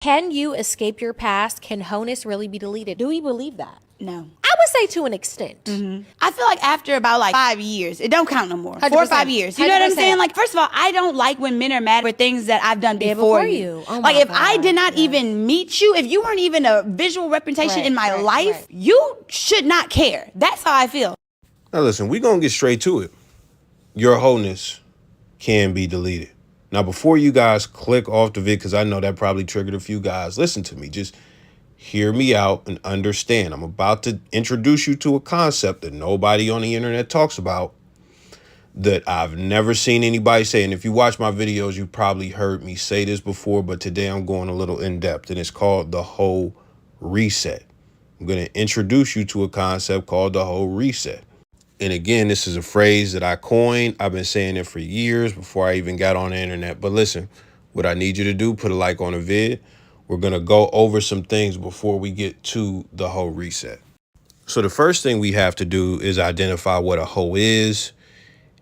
Can you escape your past? Can Hoeness really be deleted? Do we believe that? No. I would say to an extent. I feel like after about like 5 years, it don't count no more. 4 or 5 100%. years. You know what I'm 100%. saying? Like, first of all, I don't like when men are mad for things that I've done before you. Oh like, my if I God, did not yes. even meet you, if you weren't even a visual representation in my life, you should not care. That's how I feel. Now listen, we're going to get straight to it. Your Hoeness can be deleted. Now, before you guys click off the vid, because I know that probably triggered a few guys, listen to me. Just hear me out and understand. I'm about to introduce you to a concept that nobody on the internet talks about, that I've never seen anybody say. And if you watch my videos, you probably heard me say this before, but today I'm going a little in depth, and it's called the whole reset. I'm going to introduce you to a concept called the whole reset. And again, this is a phrase that I coined. I've been saying it for years before I even got on the internet. But listen, what I need you to do, put a like on the vid. We're going to go over some things before we get to the whole reset. So the first thing we have to do is identify what a hoe is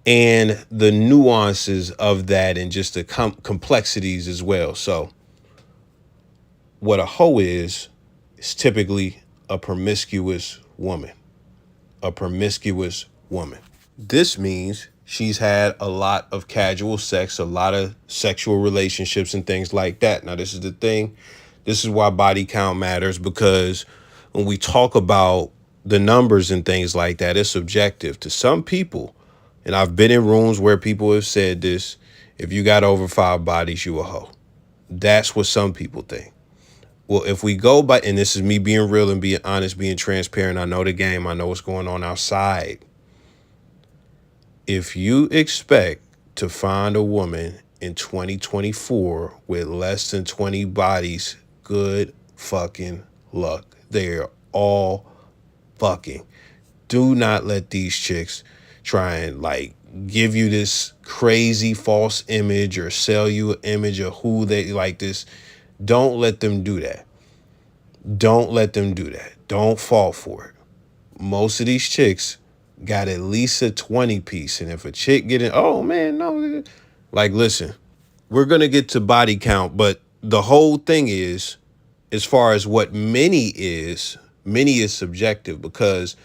and the nuances of that and just the complexities as well. So what a hoe is typically a promiscuous woman. A promiscuous woman. This means she's had a lot of casual sex, a lot of sexual relationships and things like that. Now, this is the thing. This is why body count matters, because when we talk about the numbers and things like that, it's subjective to some people. And I've been in rooms where people have said this: if you got over 5 bodies, you a hoe. That's what some people think. Well, if we go by, and this is me being real and being honest, being transparent, I know the game, I know what's going on outside. If you expect to find a woman in 2024 with less than 20 bodies, good fucking luck. They're all fucking. Do not let these chicks try and like give you this crazy false image or sell you an image of who they like this. Don't let them do that. Don't let them do that. Don't fall for it. Most of these chicks got at least a 20 piece. And if a chick getting, oh man, no. Like, listen, we're going to get to body count. But the whole thing is, as far as what many is subjective, because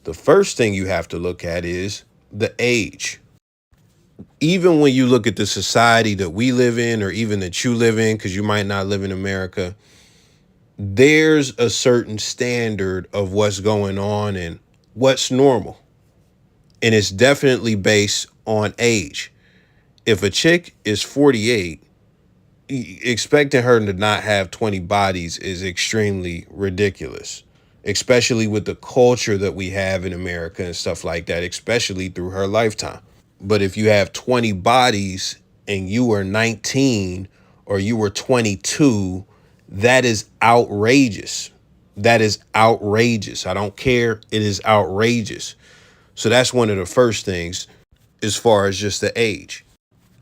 the first thing you have to look at is the age. Even when you look at the society that we live in, or even that you live in, because you might not live in America, there's a certain standard of what's going on and what's normal. And it's definitely based on age. If a chick is 48, expecting her to not have 20 bodies is extremely ridiculous, especially with the culture that we have in America and stuff like that, especially through her lifetime. But if you have 20 bodies and you were 19 or you were 22, that is outrageous. That is outrageous. I don't care. It is outrageous. So that's one of the first things as far as just the age.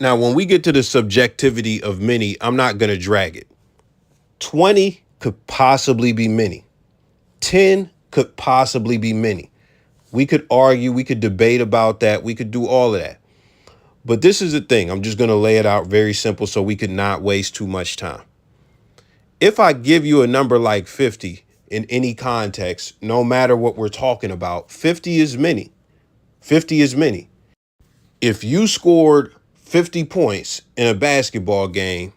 Now, when we get to the subjectivity of many, I'm not going to drag it. 20 could possibly be many. 10 could possibly be many. We could argue, we could debate about that. We could do all of that. But this is the thing. I'm just going to lay it out very simple so we could not waste too much time. If I give you a number like 50 in any context, no matter what we're talking about, 50 is many. 50 is many. If you scored 50 points in a basketball game,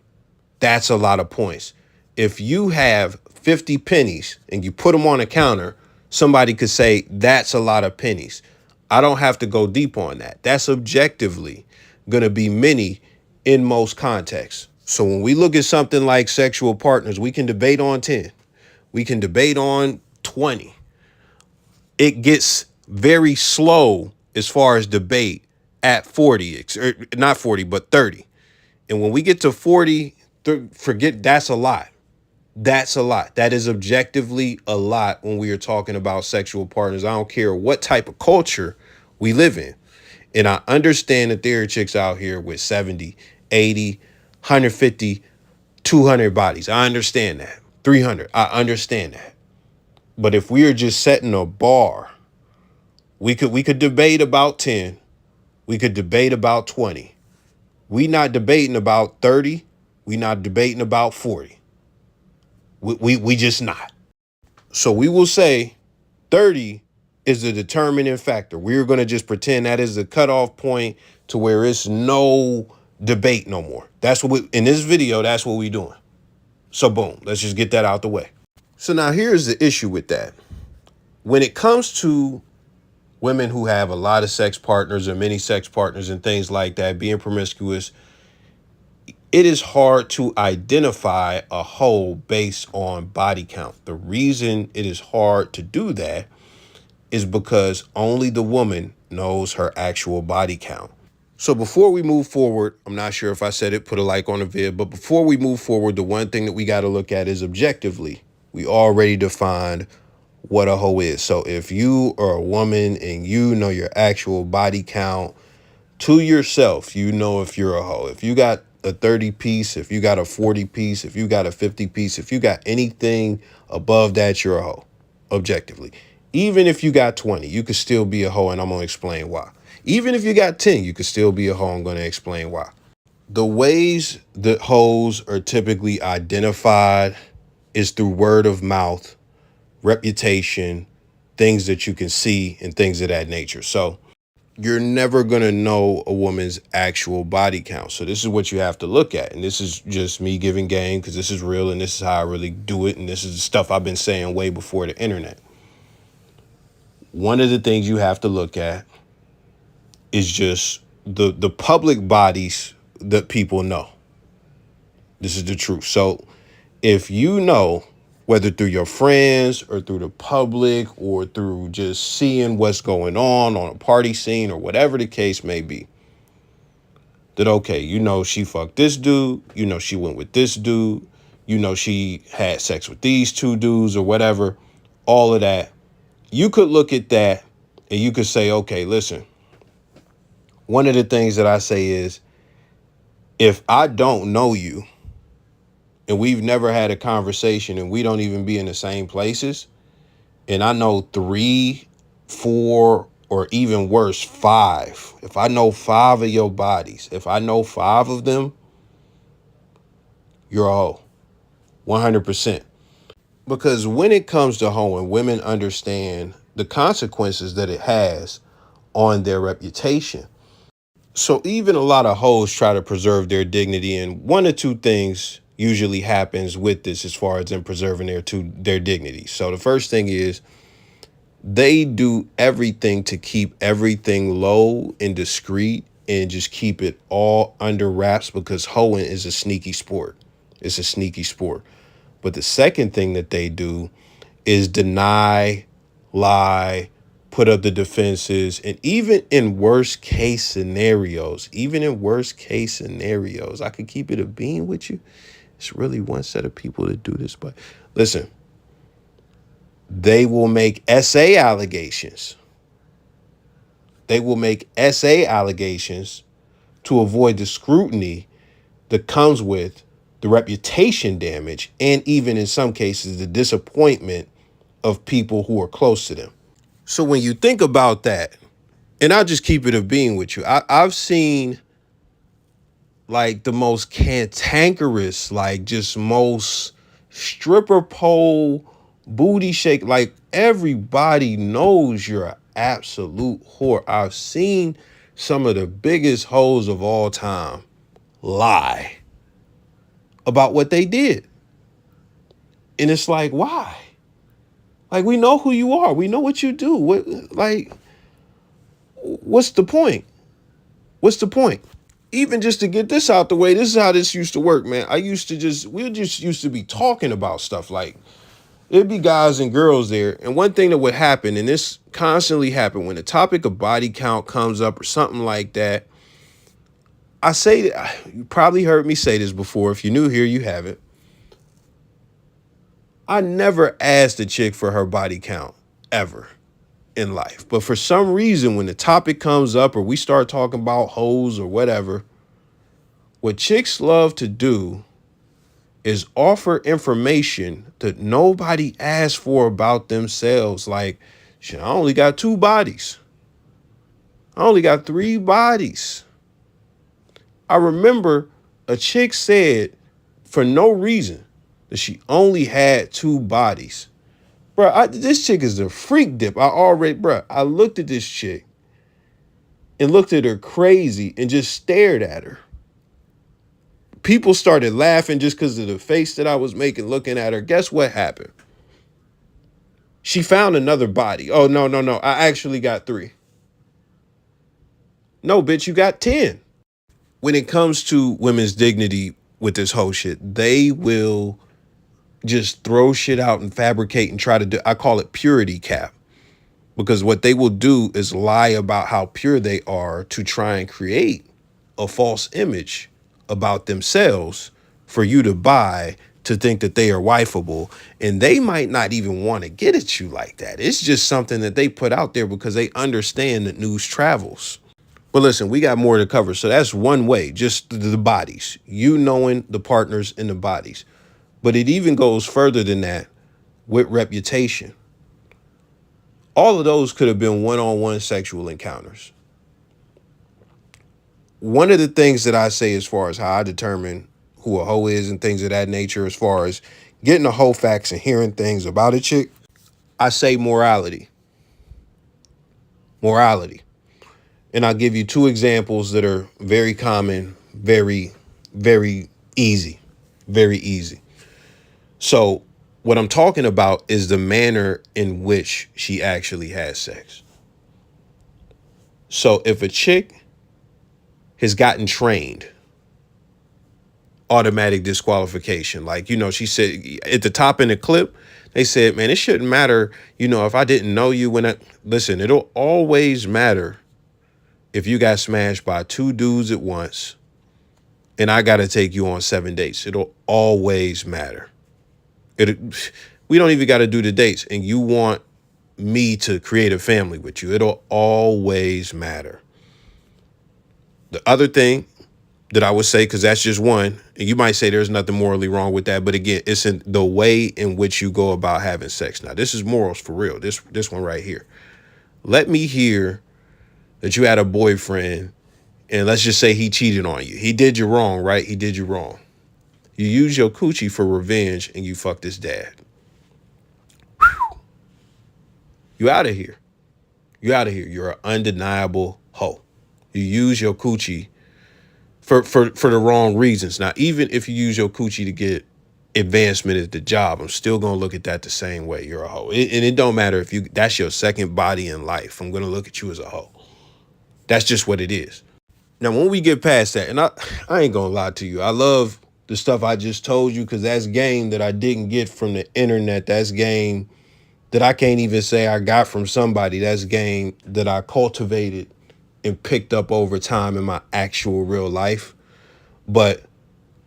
that's a lot of points. If you have 50 pennies and you put them on a counter, somebody could say that's a lot of pennies. I don't have to go deep on that. That's objectively going to be many in most contexts. So when we look at something like sexual partners, we can debate on 10. We can debate on 20. It gets very slow as far as debate at 40, or not 40, but 30. And when we get to 40, forget, that's a lot. That's a lot. That is objectively a lot when we are talking about sexual partners. I don't care what type of culture we live in. And I understand that there are chicks out here with 70, 80, 150, 200 bodies. I understand that. 300. I understand that. But if we are just setting a bar, we could debate about 10. We could debate about 20. We not debating about 30. We not debating about 40. We just not. So we will say 30 is the determining factor. We're going to just pretend that is the cutoff point to where it's no debate no more. That's what in this video, that's what we doing. So boom, let's just get that out the way. So now here's the issue with that. When it comes to women who have a lot of sex partners or many sex partners and things like that, being promiscuous, it is hard to identify a hoe based on body count. The reason it is hard to do that is because only the woman knows her actual body count. So before we move forward, I'm not sure if I said it, put a like on the vid, but before we move forward, the one thing that we got to look at is objectively. We already defined what a hoe is. So if you are a woman and you know your actual body count to yourself, you know if you're a hoe. If you got a 30 piece, if you got a 40 piece, if you got a 50 piece, if you got anything above that, you're a hoe, objectively. Even if you got 20, you could still be a hoe, and I'm going to explain why. Even if you got 10, you could still be a hoe. I'm going to explain why. The ways that hoes are typically identified is through word of mouth, reputation, things that you can see, and things of that nature. So you're never going to know a woman's actual body count. So this is what you have to look at. And this is just me giving game because this is real and this is how I really do it. And this is the stuff I've been saying way before the internet. One of the things you have to look at is just the public bodies that people know. This is the truth. So if you know, whether through your friends or through the public or through just seeing what's going on a party scene or whatever the case may be, that, okay, you know, she fucked this dude, you know, she went with this dude, you know, she had sex with these two dudes or whatever, all of that. You could look at that and you could say, okay, listen, one of the things that I say is, if I don't know you and we've never had a conversation and we don't even be in the same places, and I know 3, 4, or even worse, 5, if I know 5 of your bodies, if I know 5 of them, you're a hoe, 100%. Because when it comes to hoeing, women understand the consequences that it has on their reputation. So even a lot of hoes try to preserve their dignity, and one or two things usually happens with this as far as them preserving their dignity. So the first thing is they do everything to keep everything low and discreet and just keep it all under wraps, because hoeing is a sneaky sport. It's a sneaky sport. But the second thing that they do is deny, lie, put up the defenses. And even in worst case scenarios, I could keep it a bean with you. It's really one set of people that do this. But listen, they will make SA allegations. They will make SA allegations to avoid the scrutiny that comes with the reputation damage, and even in some cases, the disappointment of people who are close to them. So when you think about that, and I'll just keep it a being with you, I've seen like the most cantankerous, like just most stripper pole, booty shake, like everybody knows you're an absolute whore. I've seen some of the biggest hoes of all time lie about what they did. And it's like, why? Like, we know who you are. We know what you do. What's the point? What's the point? Even just to get this out the way, this is how this used to work, man. We just used to be talking about stuff. Like, it'd be guys and girls there. And one thing that would happen, and this constantly happened, when the topic of body count comes up or something like that, I say that, you probably heard me say this before. If you're new here, you haven't. I never asked a chick for her body count ever in life. But for some reason, when the topic comes up or we start talking about hoes or whatever, what chicks love to do is offer information that nobody asked for about themselves. Like, shit, I only got 2 bodies. I only got 3 bodies. I remember a chick said, for no reason, that she only had 2 bodies. Bro, this chick is a freak dip. I looked at this chick and looked at her crazy and just stared at her. People started laughing just because of the face that I was making looking at her. Guess what happened? She found another body. Oh, no. I actually got 3. No, bitch, you got 10. When it comes to women's dignity with this whole shit, they will just throw shit out and fabricate and try to do, I call it purity cap. Because what they will do is lie about how pure they are to try and create a false image about themselves for you to buy, to think that they are wifeable. And they might not even want to get at you like that. It's just something that they put out there because they understand that news travels. But listen, we got more to cover. So that's one way, just the bodies, you knowing the partners and the bodies. But it even goes further than that with reputation. All of those could have been one-on-one sexual encounters. One of the things that I say as far as how I determine who a hoe is and things of that nature, as far as getting the whole facts and hearing things about a chick, I say morality. Morality. And I'll give you 2 examples that are very common, very, very easy. Very easy. So what I'm talking about is the manner in which she actually has sex. So if a chick has gotten trained, automatic disqualification. Like, she said at the top in the clip, they said, man, it shouldn't matter, if I didn't know you listen, it'll always matter if you got smashed by 2 dudes at once and I got to take you on 7 dates. It'll always matter. We don't even got to do the dates, and you want me to create a family with you. It'll always matter. The other thing that I would say, because that's just one, and you might say there's nothing morally wrong with that, but again, it's in the way in which you go about having sex. Now, this is morals for real. This one right here. Let me hear that you had a boyfriend, and let's just say he cheated on you. He did you wrong, right? He did you wrong. You use your coochie for revenge, and you fucked his dad. Whew. You out of here. You out of here. You're an undeniable hoe. You use your coochie for the wrong reasons. Now, even if you use your coochie to get advancement at the job, I'm still going to look at that the same way. You're a hoe. And it don't matter if that's your second body in life. I'm going to look at you as a hoe. That's just what it is. Now, when we get past that, and I ain't going to lie to you, I love the stuff I just told you, because that's game that I didn't get from the internet. That's game that I can't even say I got from somebody. That's game that I cultivated and picked up over time in my actual real life. But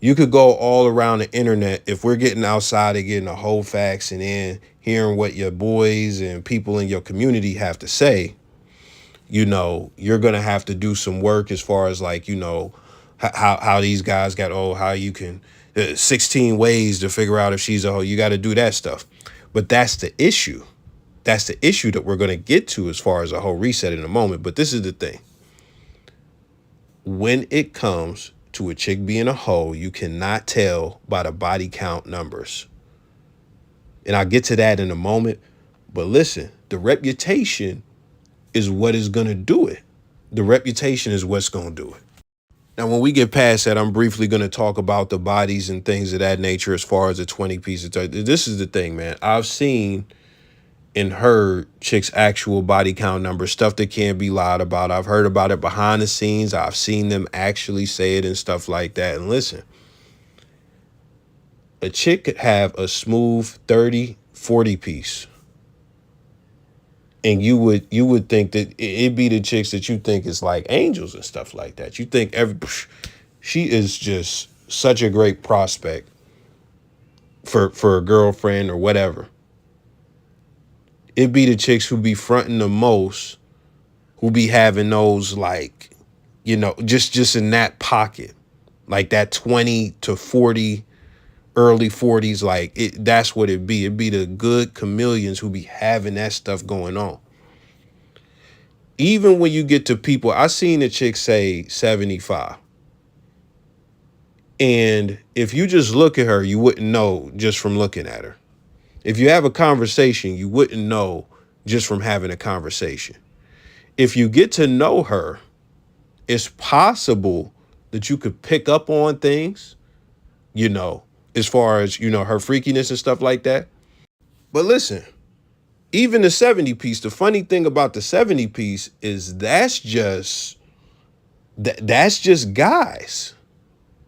you could go all around the internet. If we're getting outside and getting the whole facts and then hearing what your boys and people in your community have to say, you're going to have to do some work as far as like, how these guys got, how you can 16 ways to figure out if she's a hoe. You got to do that stuff. But that's the issue. That's the issue that we're going to get to as far as a whole reset in a moment. But this is the thing. When it comes to a chick being a hoe, you cannot tell by the body count numbers. And I'll get to that in a moment. But listen, the reputation is what is going to do it. The reputation is what's going to do it. Now, when we get past that, I'm briefly going to talk about the bodies and things of that nature as far as the 20 pieces. This is the thing, man. I've seen and heard chicks' actual body count numbers, stuff that can't be lied about. I've heard about it behind the scenes. I've seen them actually say it and stuff like that. And listen, a chick could have a smooth 30, 40 piece. And you would think that it'd be the chicks that you think is like angels and stuff like that. You think she is just such a great prospect for a girlfriend or whatever. It'd be the chicks who be fronting the most, who be having those like, just in that pocket, like that 20 to 40, early 40s, like that's what it'd be. It'd be the good chameleons who be having that stuff going on. Even when you get to people, I seen a chick say 75. And if you just look at her, you wouldn't know just from looking at her. If you have a conversation, you wouldn't know just from having a conversation. If you get to know her, it's possible that you could pick up on things, as far as, her freakiness and stuff like that. But listen, even the 70 piece, the funny thing about the 70 piece is that's just guys.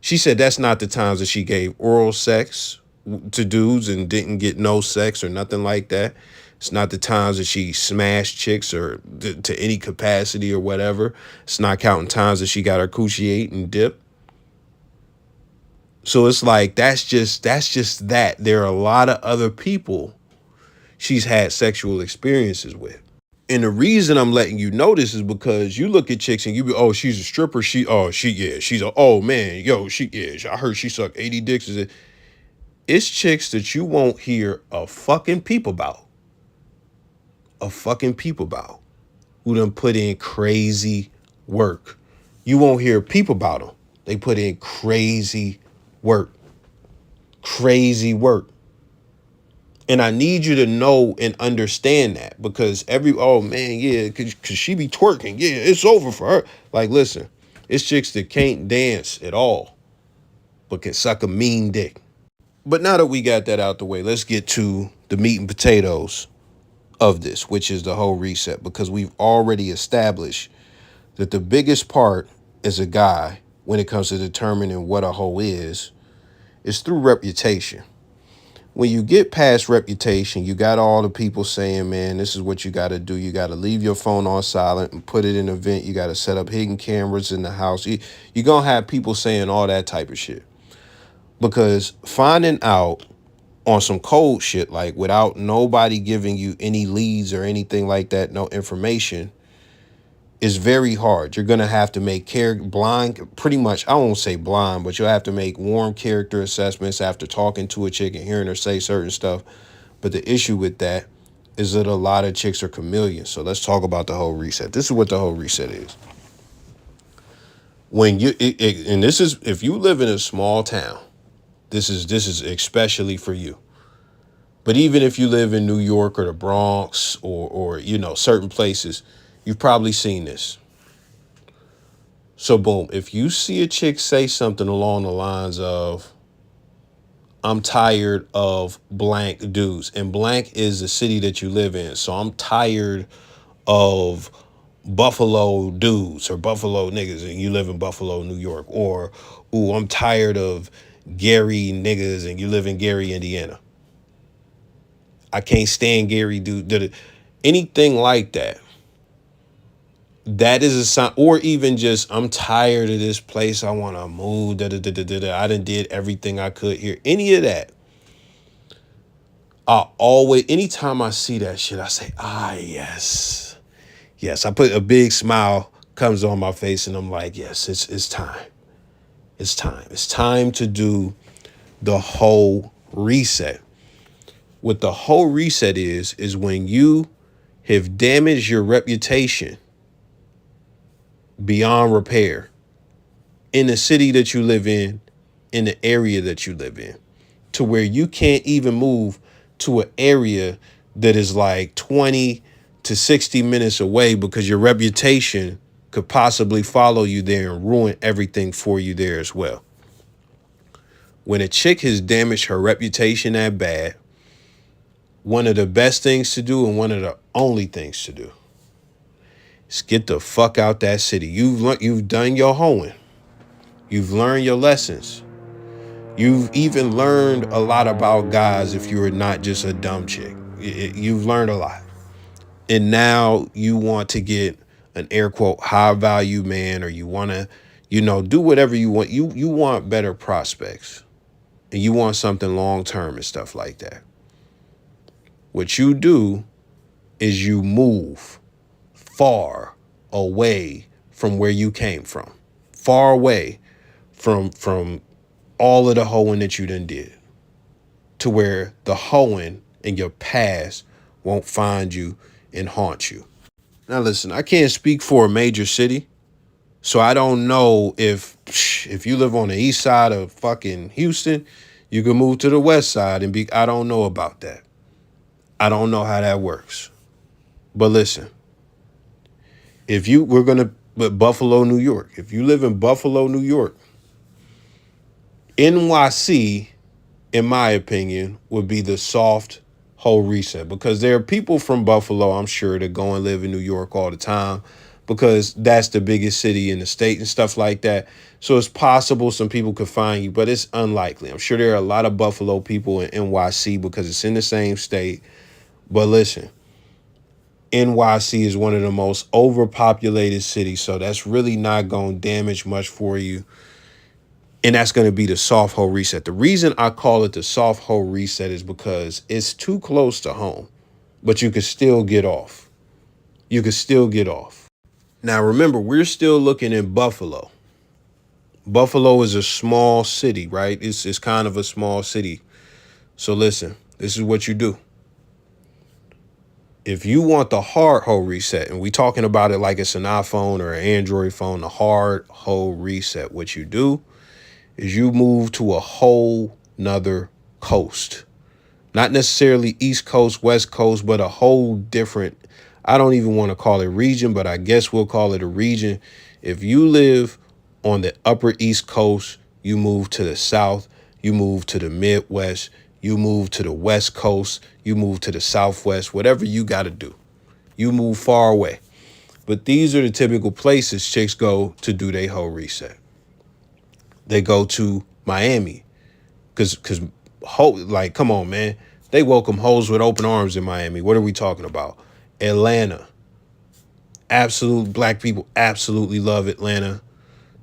She said that's not the times that she gave oral sex to dudes and didn't get no sex or nothing like that. It's not the times that she smashed chicks or to any capacity or whatever. It's not counting times that she got her coochie ate and dipped. So it's like, that's just that. There are a lot of other people she's had sexual experiences with. And the reason I'm letting you know this is because you look at chicks and you be, oh, she's a stripper. Oh man, yo, I heard she sucked 80 dicks. It's chicks that you won't hear a fucking peep about. Who done put in crazy work. You won't hear a peep about them. They put in crazy work. And I need you to know and understand that, because oh man, yeah, cause she be twerking. Yeah, it's over for her. Like, listen, it's chicks that can't dance at all, but can suck a mean dick. But now that we got that out the way, let's get to the meat and potatoes of this, which is the whole reset, because we've already established that the biggest part as a guy when it comes to determining what a hoe is through reputation. When you get past reputation, you got all the people saying, man, this is what you got to do. You got to leave your phone on silent and put it in a vent. You got to set up hidden cameras in the house. You're going to have people saying all that type of shit. Because finding out on some cold shit, like without nobody giving you any leads or anything like that, no information, is very hard. You're going to have to make pretty much, I won't say blind, but you'll have to make warm character assessments after talking to a chick and hearing her say certain stuff. But the issue with that is that a lot of chicks are chameleons. So let's talk about the whole reset. This is what the whole reset is. And this is, if you live in a small town, this is especially for you. But even if you live in New York or the Bronx or certain places, you've probably seen this. So boom, if you see a chick say something along the lines of, I'm tired of blank dudes, and blank is the city that you live in. So I'm tired of Buffalo dudes or Buffalo niggas, and you live in Buffalo, New York. Or, ooh, I'm tired of Gary niggas and you live in Gary, Indiana. I can't stand Gary dude. Anything like that. That is a sign. Or even just, I'm tired of this place. I want to move. I done did everything I could here. Any of that. Anytime I see that shit, I say, yes. Yes, I put a big smile comes on my face and I'm like, yes, it's time. It's time. It's time to do the whole reset. What the whole reset is when you have damaged your reputation beyond repair in the city that you live in the area that you live in, to where you can't even move to an area that is like 20 to 60 minutes away because your reputation could possibly follow you there and ruin everything for you there as well. When a chick has damaged her reputation that bad, one of the best things to do and one of the only things to do is get the fuck out that city. You've done your hoeing. You've learned your lessons. You've even learned a lot about guys if you are not just a dumb chick. You've learned a lot. And now you want to get an air quote high value man, or you want to, do whatever you want. You want better prospects and you want something long term and stuff like that. What you do is you move far away from where you came from, far away from all of the hoeing that you done did, to where the hoeing in your past won't find you and haunt you. Now listen, I can't speak for a major city, So I don't know if you live on the east side of fucking Houston, you can move to the west side and be. I don't know about that. I don't know how that works. But listen, if you we're gonna but Buffalo, New York. If you live in Buffalo, New York, NYC, in my opinion, would be the soft whole reset because there are people from Buffalo, I'm sure, that go and live in New York all the time because that's the biggest city in the state and stuff like that. So it's possible some people could find you, but it's unlikely. I'm sure there are a lot of Buffalo people in NYC because it's in the same state. But listen, NYC is one of the most overpopulated cities, so that's really not going to damage much for you. And that's going to be the soft hole reset. The reason I call it the soft hole reset is because it's too close to home, but you can still get off. You can still get off. Now, remember, we're still looking in Buffalo. Buffalo is a small city, right? It's kind of a small city. So listen, this is what you do. If you want the hard hole reset, and we talking about it like it's an iPhone or an Android phone, the hard hole reset, what you do is you move to a whole nother coast. Not necessarily East Coast, West Coast, but a whole different, I don't even want to call it region, but I guess we'll call it a region. If you live on the upper East Coast, you move to the South, you move to the Midwest, you move to the West Coast, you move to the Southwest, whatever you got to do. You move far away. But these are the typical places chicks go to do their whole reset. They go to Miami because like, come on, man. They welcome hoes with open arms in Miami. What are we talking about? Atlanta. Absolute black people absolutely love Atlanta.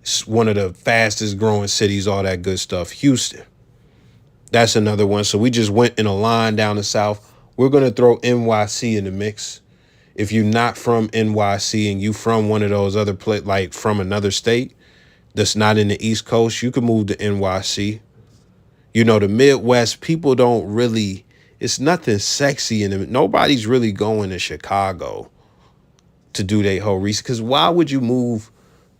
It's one of the fastest growing cities, all that good stuff. Houston. That's another one. So we just went in a line down the South. We're going to throw NYC in the mix. If you're not from NYC and you from one of those other like from another state that's not in the East Coast, you can move to NYC. You know, the Midwest, people don't really, it's nothing sexy in them. Nobody's really going to Chicago to do their whole research. Because why would you move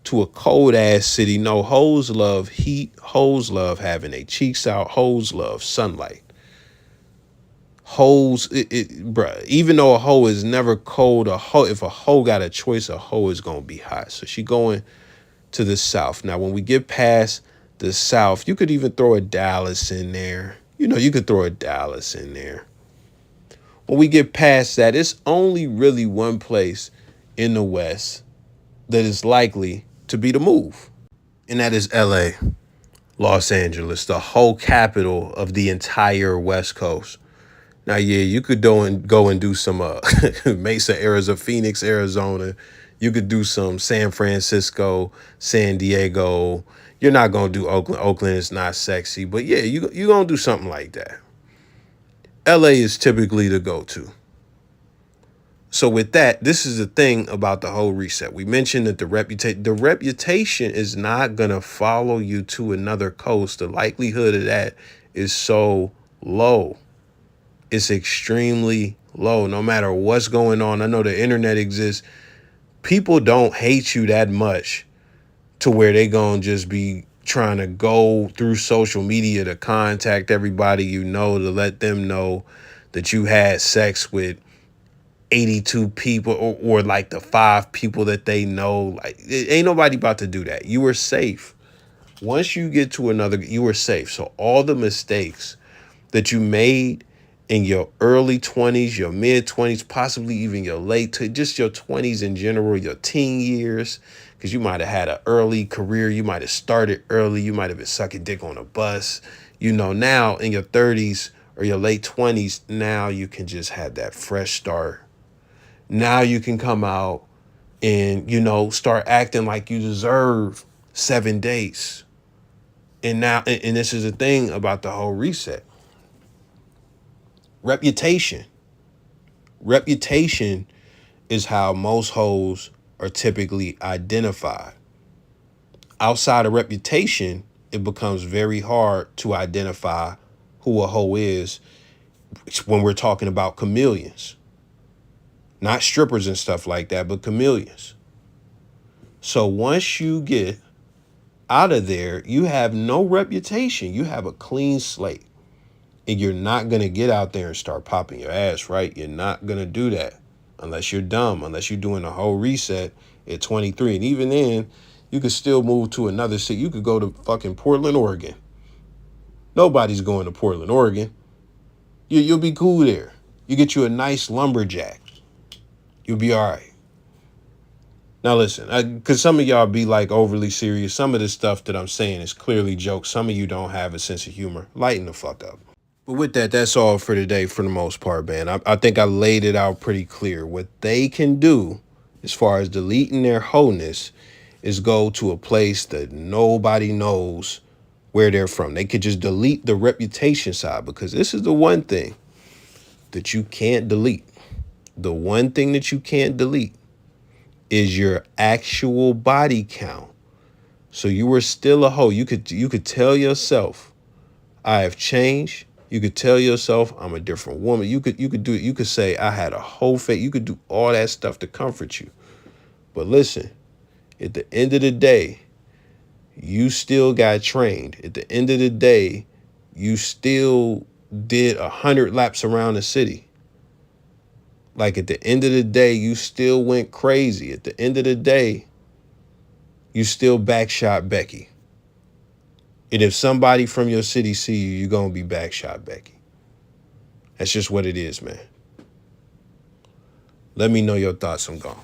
to a cold ass city? No, hoes love heat. Hoes love having their cheeks out. Hoes love sunlight. Hoes, bruh, even though a hoe is never cold, if a hoe got a choice, a hoe is going to be hot. So she going to the South. Now, when we get past the South, you could even throw a Dallas in there. You know, you could throw a Dallas in there. When we get past that, it's only really one place in the West that is likely to be the move. And that is LA, Los Angeles, the whole capital of the entire West Coast. Now, yeah, you could go and do some Mesa, Arizona, Phoenix, Arizona. You could do some San Francisco, San Diego. You're not going to do Oakland. Oakland is not sexy. But yeah, you're going to do something like that. LA is typically the go-to. So with that, this is the thing about the whole reset. We mentioned that the reputation is not going to follow you to another coast. The likelihood of that is so low. It's extremely low, no matter what's going on. I know the internet exists. People don't hate you that much to where they gonna just be trying to go through social media to contact everybody you know to let them know that you had sex with 82 people or like the 5 people that they know. Like, ain't nobody about to do that. You were safe. Once you get to another, you were safe. So all the mistakes that you made in your early 20s, your mid 20s, possibly even your just your 20s in general, your teen years, because you might have had an early career. You might have started early. You might have been sucking dick on a bus. You know, now in your 30s or your late 20s, now you can just have that fresh start. Now you can come out and, you know, start acting like you deserve 7 dates. And now, and this is the thing about the whole reset. Reputation. Reputation is how most hoes are typically identified. Outside of reputation, it becomes very hard to identify who a hoe is when we're talking about chameleons. Not strippers and stuff like that, but chameleons. So once you get out of there, you have no reputation. You have a clean slate. And you're not going to get out there and start popping your ass, right? You're not going to do that unless you're dumb, unless you're doing a whole reset at 23. And even then, you could still move to another city. You could go to fucking Portland, Oregon. Nobody's going to Portland, Oregon. You'll be cool there. You get you a nice lumberjack. You'll be all right. Now listen, because some of y'all be like overly serious. Some of the stuff that I'm saying is clearly jokes. Some of you don't have a sense of humor. Lighten the fuck up. But with that, that's all for today for the most part, man. I think I laid it out pretty clear. What they can do as far as deleting their wholeness is go to a place that nobody knows where they're from. They could just delete the reputation side, because this is the one thing that you can't delete. The one thing that you can't delete is your actual body count. So you were still a hoe. You could tell yourself, I have changed. You could tell yourself, I'm a different woman. You could do it. You could say, I had a whole face. You could do all that stuff to comfort you. But listen, at the end of the day, you still got trained. At the end of the day, you still did 100 laps around the city. Like at the end of the day, you still went crazy. At the end of the day, you still backshot Becky. And if somebody from your city see you, you're going to be backshot Becky. That's just what it is, man. Let me know your thoughts. I'm gone.